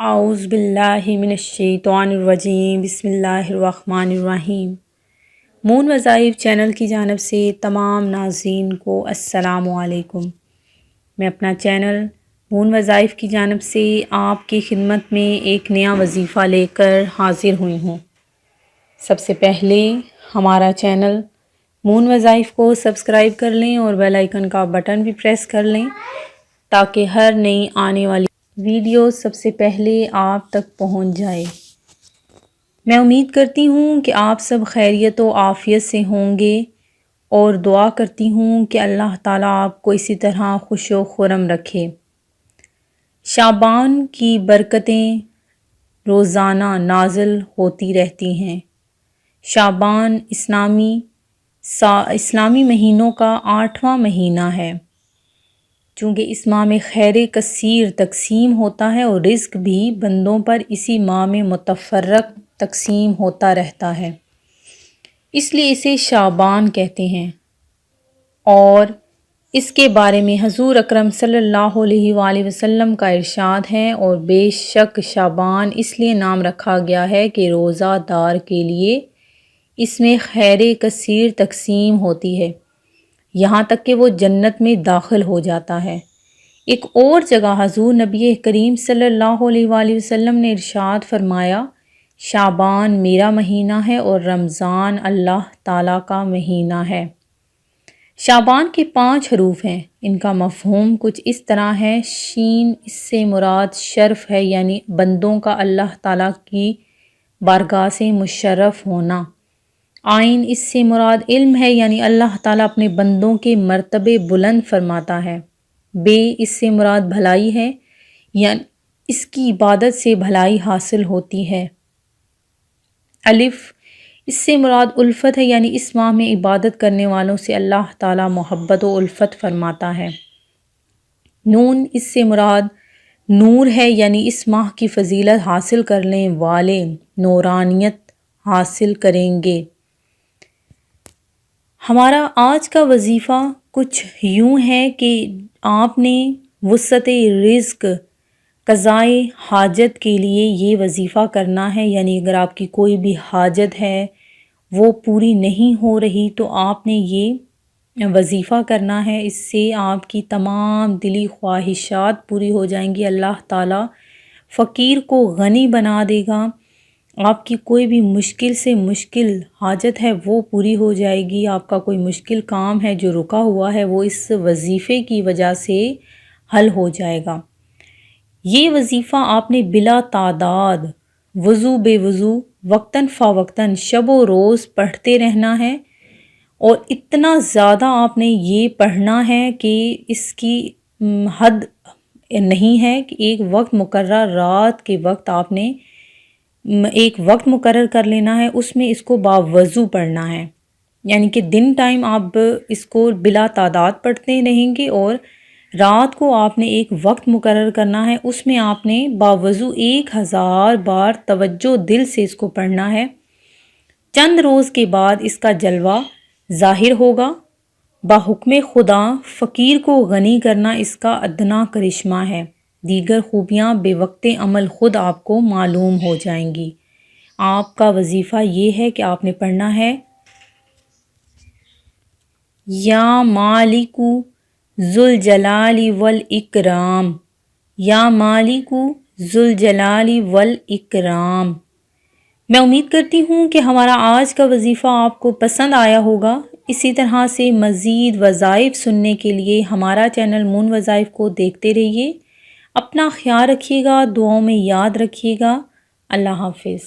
اعوذ باللہ من الشیطان الرجیم، بسم اللہ الرحمن الرحیم۔ مون وظائف چینل کی جانب سے تمام ناظرین کو السلام علیکم۔ میں اپنا چینل مون وظائف کی جانب سے آپ کی خدمت میں ایک نیا وظیفہ لے کر حاضر ہوئی ہوں۔ سب سے پہلے ہمارا چینل مون وظائف کو سبسکرائب کر لیں اور بیل آئیکن کا بٹن بھی پریس کر لیں تاکہ ہر نئی آنے والی ویڈیو سب سے پہلے آپ تک پہنچ جائے۔ میں امید کرتی ہوں کہ آپ سب خیریت و عافیت سے ہوں گے اور دعا کرتی ہوں کہ اللہ تعالیٰ آپ کو اسی طرح خوش و خرم رکھے۔ شعبان کی برکتیں روزانہ نازل ہوتی رہتی ہیں۔ شعبان اسلامی مہینوں کا 8واں مہینہ ہے۔ چونکہ اس ماہ میں خیر کثیر تقسیم ہوتا ہے اور رزق بھی بندوں پر اسی ماہ میں متفرق تقسیم ہوتا رہتا ہے، اس لیے اسے شعبان کہتے ہیں۔ اور اس کے بارے میں حضور اکرم صلی اللہ علیہ وآلہ وسلم کا ارشاد ہے، اور بے شک شعبان اس لیے نام رکھا گیا ہے کہ روزہ دار کے لیے اس میں خیر کثیر تقسیم ہوتی ہے، یہاں تک کہ وہ جنت میں داخل ہو جاتا ہے۔ ایک اور جگہ حضور نبی کریم صلی اللہ علیہ وآلہ وسلم نے ارشاد فرمایا، شعبان میرا مہینہ ہے اور رمضان اللہ تعالیٰ کا مہینہ ہے۔ شعبان کے 5 حروف ہیں، ان کا مفہوم کچھ اس طرح ہے۔ شین، اس سے مراد شرف ہے، یعنی بندوں کا اللہ تعالیٰ کی بارگاہ سے مشرف ہونا۔ عین، اس سے مراد علم ہے، یعنی اللہ تعالیٰ اپنے بندوں کے مرتبے بلند فرماتا ہے۔ بے، اس سے مراد بھلائی ہے، یعنی اس کی عبادت سے بھلائی حاصل ہوتی ہے۔ الف، اس سے مراد الفت ہے، یعنی اس ماہ میں عبادت کرنے والوں سے اللہ تعالیٰ محبت و الفت فرماتا ہے۔ نون، اس سے مراد نور ہے، یعنی اس ماہ کی فضیلت حاصل کرنے والے نورانیت حاصل کریں گے۔ ہمارا آج کا وظیفہ کچھ یوں ہے کہ آپ نے وسعت رزق قضائے حاجت کے لیے یہ وظیفہ کرنا ہے، یعنی اگر آپ کی کوئی بھی حاجت ہے وہ پوری نہیں ہو رہی تو آپ نے یہ وظیفہ کرنا ہے، اس سے آپ کی تمام دلی خواہشات پوری ہو جائیں گی۔ اللہ تعالیٰ فقیر کو غنی بنا دے گا، آپ کی کوئی بھی مشکل سے مشکل حاجت ہے وہ پوری ہو جائے گی۔ آپ کا کوئی مشکل کام ہے جو رکا ہوا ہے وہ اس وظیفے کی وجہ سے حل ہو جائے گا۔ یہ وظیفہ آپ نے بلا تعداد، وضو بے وضو، وقتاً فوقتاً، شب و روز پڑھتے رہنا ہے، اور اتنا زیادہ آپ نے یہ پڑھنا ہے کہ اس کی حد نہیں ہے کہ ایک وقت مقرر، رات کے وقت آپ نے ایک وقت مقرر کر لینا ہے، اس میں اس کو باوضو پڑھنا ہے، یعنی کہ دن ٹائم آپ اس کو بلا تعداد پڑھتے رہیں گے، اور رات کو آپ نے ایک وقت مقرر کرنا ہے، اس میں آپ نے باوضو 1000 بار توجہ دل سے اس کو پڑھنا ہے۔ چند روز کے بعد اس کا جلوہ ظاہر ہوگا۔ بحکم خدا فقیر کو غنی کرنا اس کا ادنا کرشمہ ہے، دیگر خوبیاں بے وقت عمل خود آپ کو معلوم ہو جائیں گی۔ آپ کا وظیفہ یہ ہے کہ آپ نے پڑھنا ہے، یا مالک ذوالجلال والاکرام، یا مالک ذوالجلال والاکرام۔ میں امید کرتی ہوں کہ ہمارا آج کا وظیفہ آپ کو پسند آیا ہوگا۔ اسی طرح سے مزید وظائف سننے کے لیے ہمارا چینل مون وظائف کو دیکھتے رہیے۔ اپنا خیال رکھیے گا، دعاؤں میں یاد رکھیے گا۔ اللہ حافظ۔